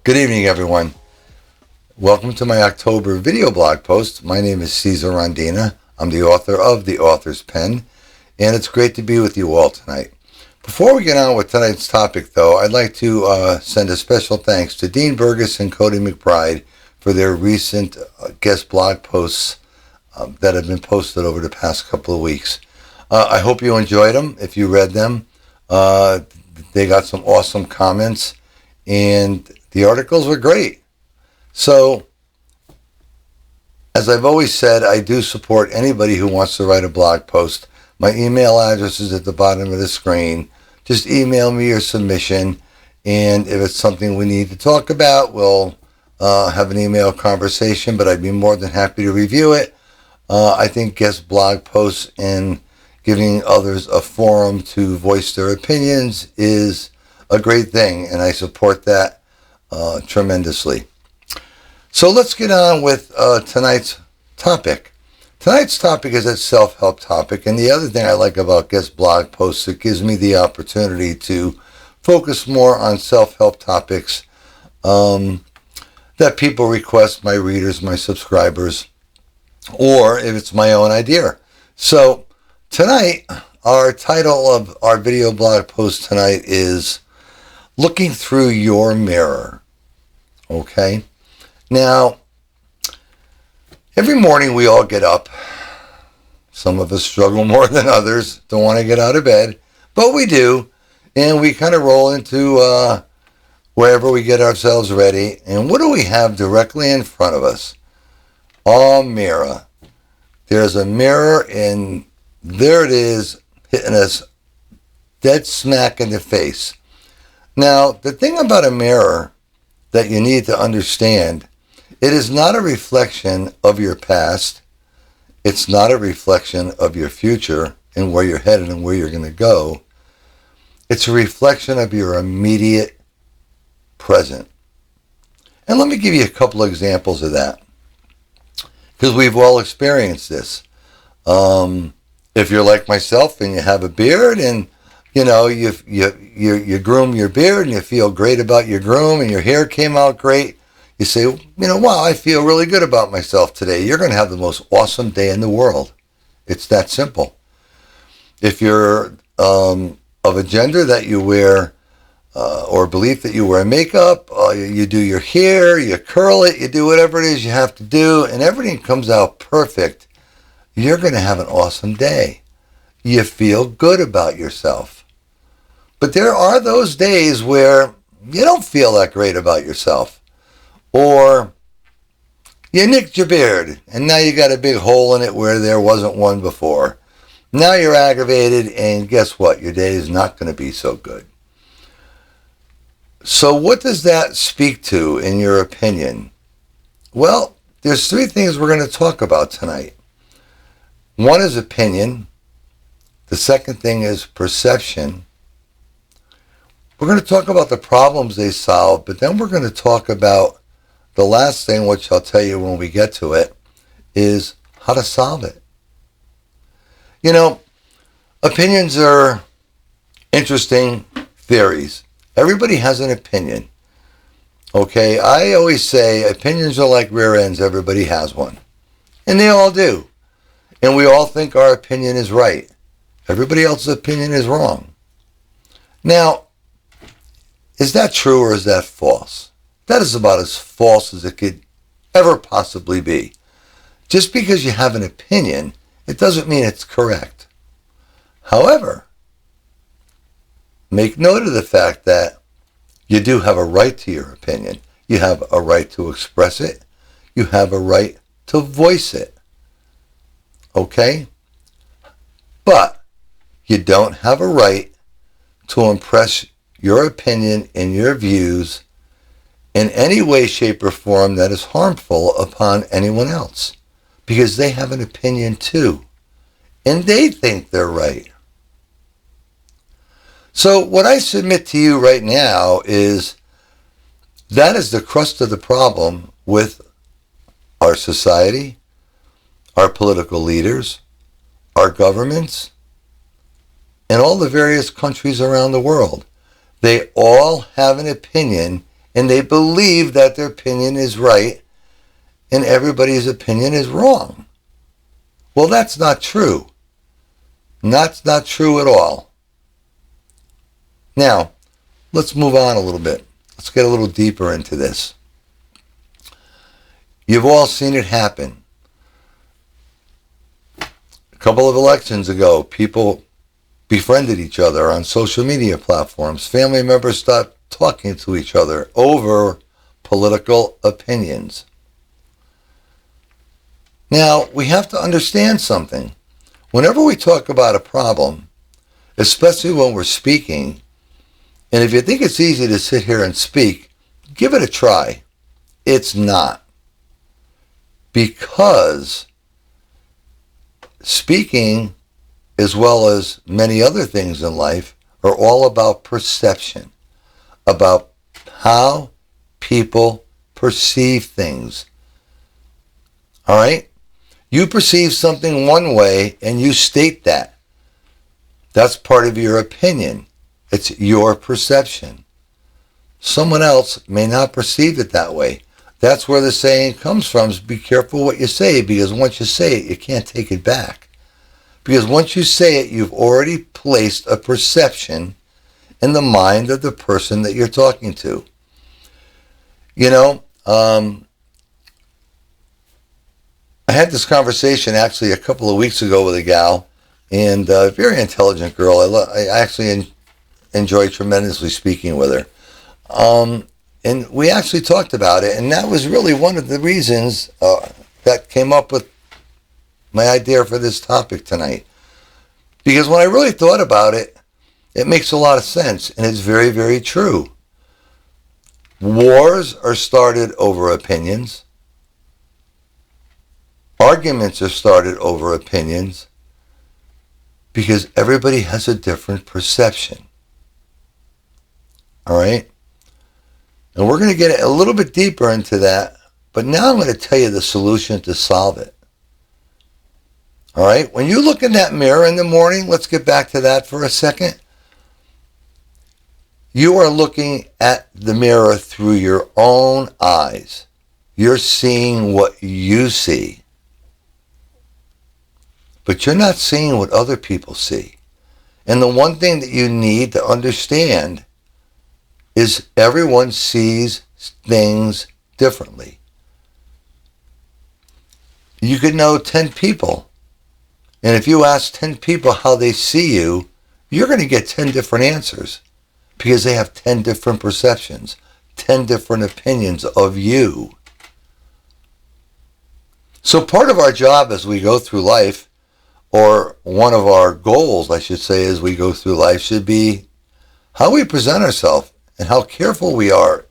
Good evening, everyone. Welcome to my October video blog post. My name is Cesar Rondina. I'm the author of The Author's Pen, and it's great to be with you all tonight. Before we get on with tonight's topic, though, I'd like to send a special thanks to Dean Burgess and Cody McBride for their recent guest blog posts that have been posted over the past couple of weeks. I hope you enjoyed them. If you read them, they got some awesome comments, and the articles were great. So, as I've always said, I do support anybody who wants to write a blog post. My email address is at the bottom of the screen. Just email me your submission, and if it's something we need to talk about, we'll have an email conversation, but I'd be more than happy to review it. I think guest blog posts and giving others a forum to voice their opinions is a great thing, and I support that tremendously. So let's get on with tonight's topic. Tonight's topic is a self-help topic, and the other thing I like about guest blog posts, it gives me the opportunity to focus more on self-help topics that people request, my readers, my subscribers, or if it's my own idea. So tonight, our title of our video blog post tonight is Looking Through Your Mirror. Okay? Now, every morning we all get up. Some of us struggle more than others, don't want to get out of bed, but we do, and we kind of roll into wherever we get ourselves ready. And what do we have directly in front of us? A mirror. There's a mirror, and there it is, hitting us dead smack in the face. Now, the thing about a mirror that you need to understand, it is not a reflection of your past. It's not a reflection of your future and where you're headed and where you're going to go. It's a reflection of your immediate present. And let me give you a couple of examples of that, because we've all experienced this. If you're like myself and you have a beard, and you know you groom your beard and you feel great about your groom and your hair came out great, you say, wow, I feel really good about myself today. You're going to have the most awesome day in the world. It's that simple. If you're of a gender that you wear or belief that you wear makeup, you do your hair, you curl it, you do whatever it is you have to do, and everything comes out perfect, you're going to have an awesome day. You feel good about yourself. But there are those days where you don't feel that great about yourself. Or you nicked your beard, and now you got a big hole in it where there wasn't one before. Now you're aggravated, and guess what? Your day is not going to be so good. So what does that speak to, in your opinion? Well, there's three things we're going to talk about tonight. One is opinion. The second thing is perception. We're going to talk about the problems they solve, but then we're going to talk about the last thing, which I'll tell you when we get to it, is how to solve it. Opinions are interesting theories. Everybody has an opinion. Okay, I always say opinions are like rear ends. Everybody has one. And they all do. And we all think our opinion is right. Everybody else's opinion is wrong. Now, is that true or is that false? That is about as false as it could ever possibly be. Just because you have an opinion, it doesn't mean it's correct. However, make note of the fact that you do have a right to your opinion. You have a right to express it. You have a right to voice it. Okay? But you don't have a right to impress your opinion and your views in any way, shape, or form that is harmful upon anyone else, because they have an opinion too, and they think they're right. So what I submit to you right now is that is the crust of the problem with our society, our political leaders, our governments, and all the various countries around the world. They all have an opinion, and they believe that their opinion is right and everybody's opinion is wrong. Well, that's not true. That's not true at all. Now, let's move on a little bit. Let's get a little deeper into this. You've all seen it happen. A couple of elections ago, people befriended each other on social media platforms. Family members stopped talking to each other over political opinions. Now, we have to understand something. Whenever we talk about a problem, especially when we're speaking, and if you think it's easy to sit here and speak, give it a try. It's not. Because speaking, as well as many other things in life, are all about perception, about how people perceive things. All right? You perceive something one way and you state that. That's part of your opinion. It's your perception. Someone else may not perceive it that way. That's where the saying comes from, is be careful what you say, because once you say it, you can't take it back. Because once you say it, you've already placed a perception in the mind of the person that you're talking to. You know, I had this conversation actually a couple of weeks ago with a gal, and a very intelligent girl. I actually enjoy tremendously speaking with her. And we actually talked about it, and that was really one of the reasons that came up with my idea for this topic tonight. Because when I really thought about it, it makes a lot of sense, and it's very, very true. Wars are started over opinions. Arguments are started over opinions because everybody has a different perception. All right? And we're going to get a little bit deeper into that, but now I'm going to tell you the solution to solve it. All right? When you look in that mirror in the morning, let's get back to that for a second. You are looking at the mirror through your own eyes. You're seeing what you see. But you're not seeing what other people see. And the one thing that you need to understand is everyone sees things differently. You could know 10 people, and if you ask 10 people how they see you, you're going to get 10 different answers because they have 10 different perceptions, 10 different opinions of you. So part of our job as we go through life, or one of our goals, I should say, as we go through life, should be how we present ourselves and how careful we are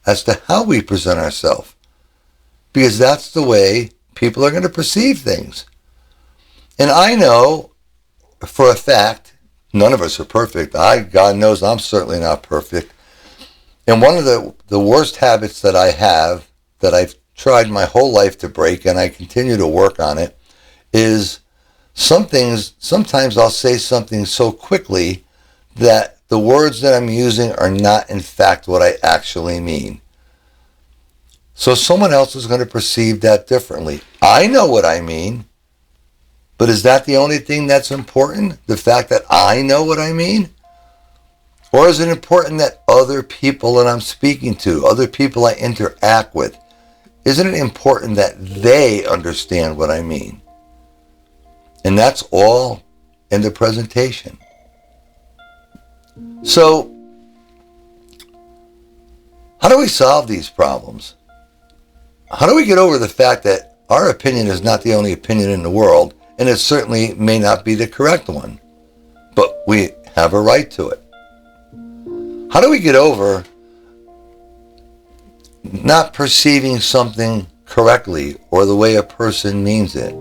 as to how we present ourselves. Because that's the way people are going to perceive things. And I know for a fact, none of us are perfect. God knows I'm certainly not perfect. And one of the worst habits that I have, that I've tried my whole life to break, and I continue to work on it, is sometimes I'll say something so quickly that the words that I'm using are not in fact what I actually mean. So someone else is going to perceive that differently. I know what I mean, but is that the only thing that's important? The fact that I know what I mean? Or is it important that other people that I'm speaking to, other people I interact with, isn't it important that they understand what I mean? And that's all in the presentation. So, how do we solve these problems? How do we get over the fact that our opinion is not the only opinion in the world, and it certainly may not be the correct one, but we have a right to it? How do we get over not perceiving something correctly or the way a person means it?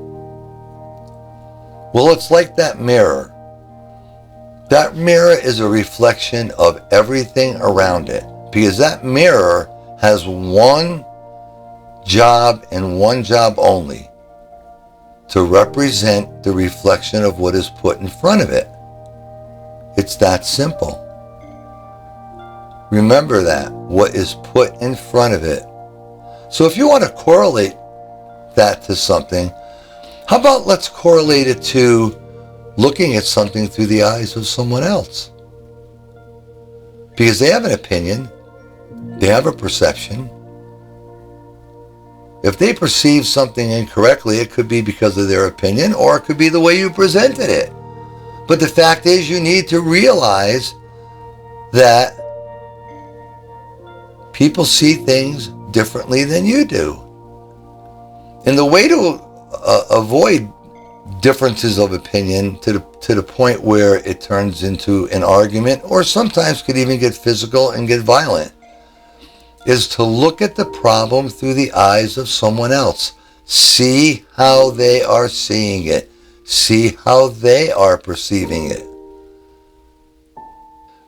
Well, it's like that mirror. That mirror is a reflection of everything around it, because that mirror has one job and one job only: to represent the reflection of what is put in front of it. It's that simple. Remember that, what is put in front of it. So if you want to correlate that to something, how about let's correlate it to looking at something through the eyes of someone else? Because they have an opinion, they have a perception. If they perceive something incorrectly, it could be because of their opinion, or it could be the way you presented it. But the fact is, you need to realize that people see things differently than you do. And the way to avoid differences of opinion to the point where it turns into an argument, or sometimes could even get physical and get violent, is to look at the problem through the eyes of someone else. See how they are seeing it. See how they are perceiving it.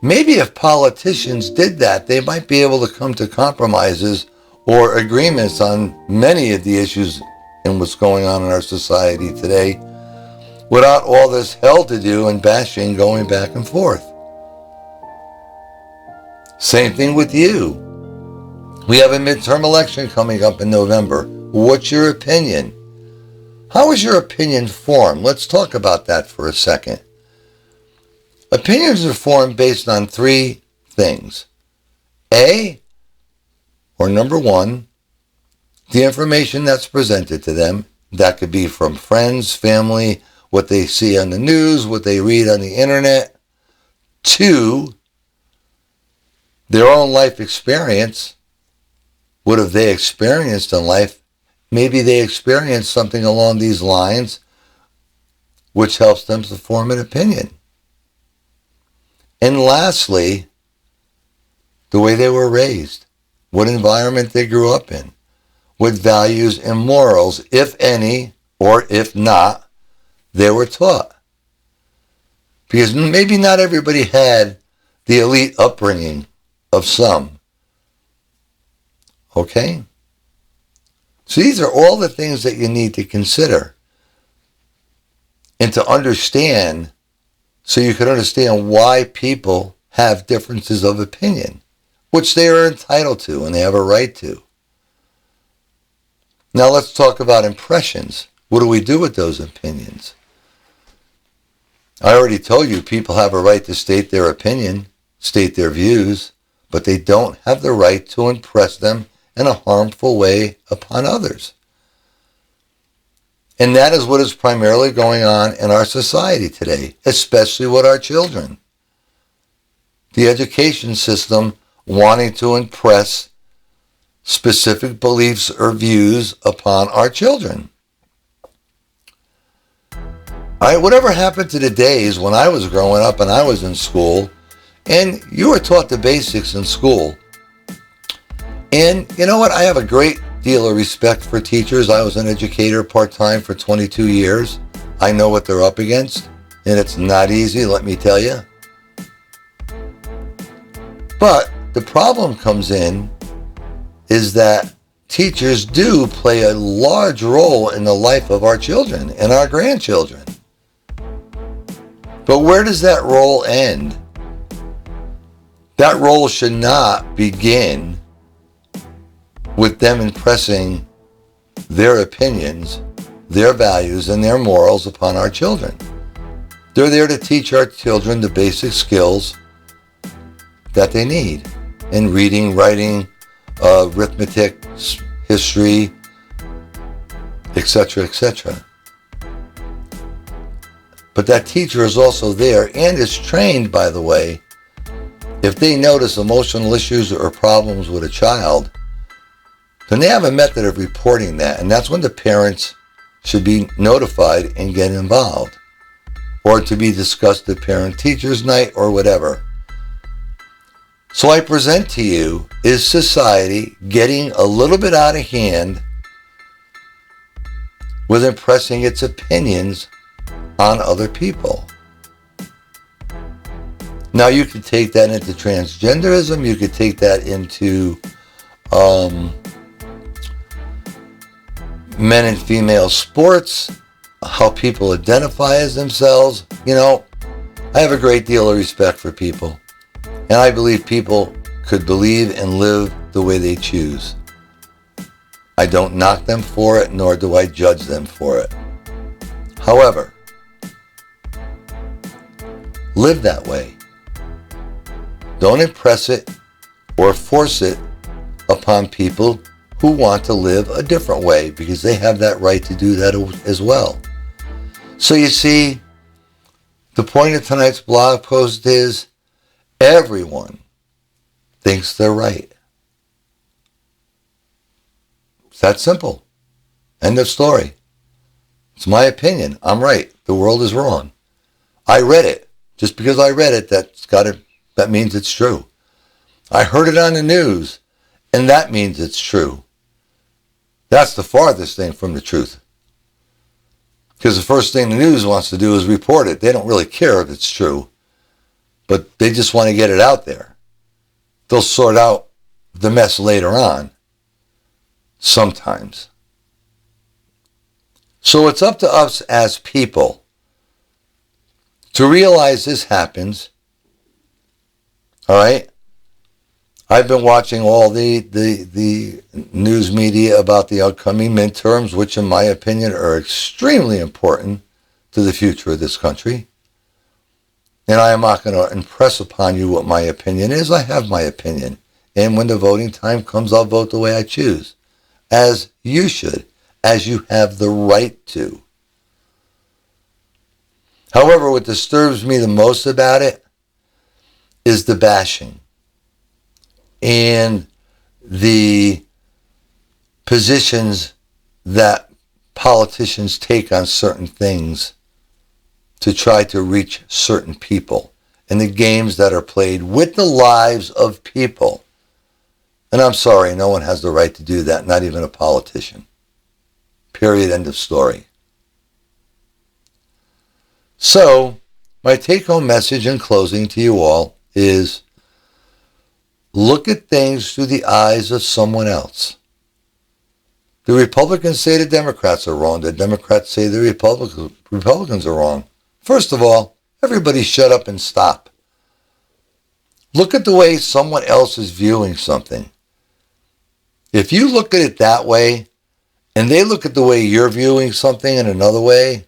Maybe if politicians did that, they might be able to come to compromises or agreements on many of the issues in what's going on in our society today, without all this hell to do and bashing going back and forth. Same thing with you. We have a midterm election coming up in November. What's your opinion? How is your opinion formed? Let's talk about that for a second. Opinions are formed based on three things. Number one, the information that's presented to them. That could be from friends, family, what they see on the news, what they read on the internet. 2, their own life experience. What have they experienced in life? Maybe they experienced something along these lines, which helps them to form an opinion. And lastly, the way they were raised, what environment they grew up in, what values and morals, if any, or if not, they were taught. Because maybe not everybody had the elite upbringing of some. Okay? So these are all the things that you need to consider and to understand, so you can understand why people have differences of opinion, which they are entitled to and they have a right to. Now let's talk about impressions. What do we do with those opinions? I already told you people have a right to state their opinion, state their views, but they don't have the right to impress them in a harmful way upon others. And that is what is primarily going on in our society today, especially with our children. The education system wanting to impress specific beliefs or views upon our children. All right, whatever happened to the days when I was growing up and I was in school, and you were taught the basics in school. And you know what? I have a great deal of respect for teachers. I was an educator part-time for 22 years. I know what they're up against, and it's not easy, let me tell you. But the problem comes in is that teachers do play a large role in the life of our children and our grandchildren. But where does that role end? That role should not begin with them impressing their opinions, their values, and their morals upon our children. They're there to teach our children the basic skills that they need in reading, writing, arithmetic, history, etc., etc. But that teacher is also there and is trained, by the way, if they notice emotional issues or problems with a child, then they have a method of reporting that, and that's when the parents should be notified and get involved, or to be discussed at parent-teachers night or whatever. So I present to you, is society getting a little bit out of hand with impressing its opinions on other people? Now you could take that into transgenderism, you could take that into men and female sports, how people identify as themselves. You know, I have a great deal of respect for people, and I believe people could believe and live the way they choose. I don't knock them for it, nor do I judge them for it. However, live that way. Don't impress it or force it upon people who want to live a different way, because they have that right to do that as well. So you see, the point of tonight's blog post is everyone thinks they're right. It's that simple. End of story. It's my opinion. I'm right. The world is wrong. I read it. Just because I read it, that means it's true. I heard it on the news, and that means it's true. That's the farthest thing from the truth. Because the first thing the news wants to do is report it. They don't really care if it's true, but they just want to get it out there. They'll sort out the mess later on, sometimes. So it's up to us as people to realize this happens. All right? I've been watching all the news media about the upcoming midterms, which in my opinion are extremely important to the future of this country. And I am not going to impress upon you what my opinion is. I have my opinion. And when the voting time comes, I'll vote the way I choose. As you should. As you have the right to. However, what disturbs me the most about it is the bashing and the positions that politicians take on certain things to try to reach certain people, and the games that are played with the lives of people. And I'm sorry, no one has the right to do that, not even a politician. Period, end of story. So, my take-home message in closing to you all is, look at things through the eyes of someone else. The Republicans say the Democrats are wrong. The Democrats say the Republicans are wrong. First of all, everybody shut up and stop. Look at the way someone else is viewing something. If you look at it that way, and they look at the way you're viewing something in another way,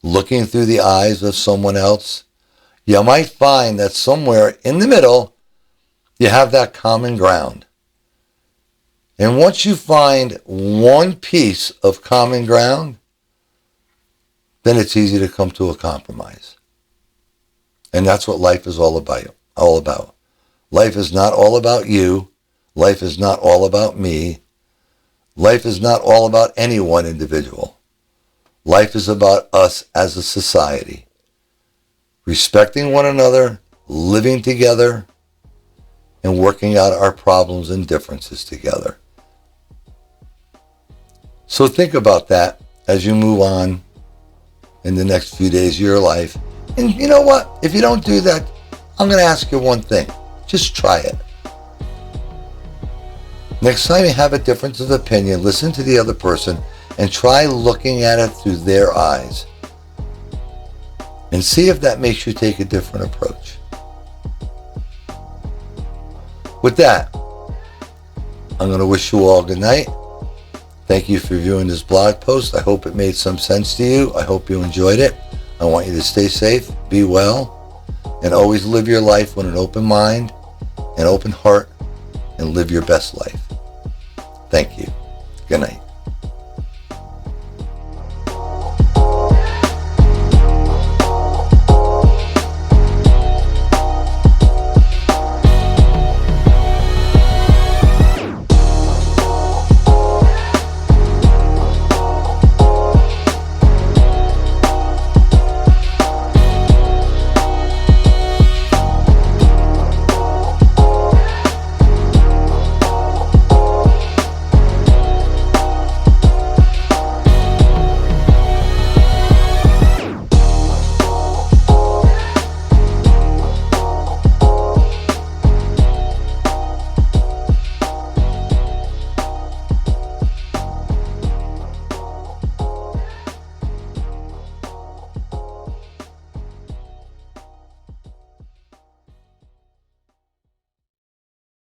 looking through the eyes of someone else, you might find that somewhere in the middle, you have that common ground. And once you find one piece of common ground, then it's easy to come to a compromise. And that's what life is all about. Life is not all about you. Life is not all about me. Life is not all about any one individual. Life is about us as a society. Respecting one another, living together, and working out our problems and differences together. So think about that as you move on in the next few days of your life. And you know what? If you don't do that, I'm going to ask you one thing. Just try it. Next time you have a difference of opinion, listen to the other person and try looking at it through their eyes. And see if that makes you take a different approach. With that, I'm going to wish you all good night. Thank you for viewing this blog post. I hope it made some sense to you. I hope you enjoyed it. I want you to stay safe, be well, and always live your life with an open mind, an open heart, and live your best life. Thank you. Good night.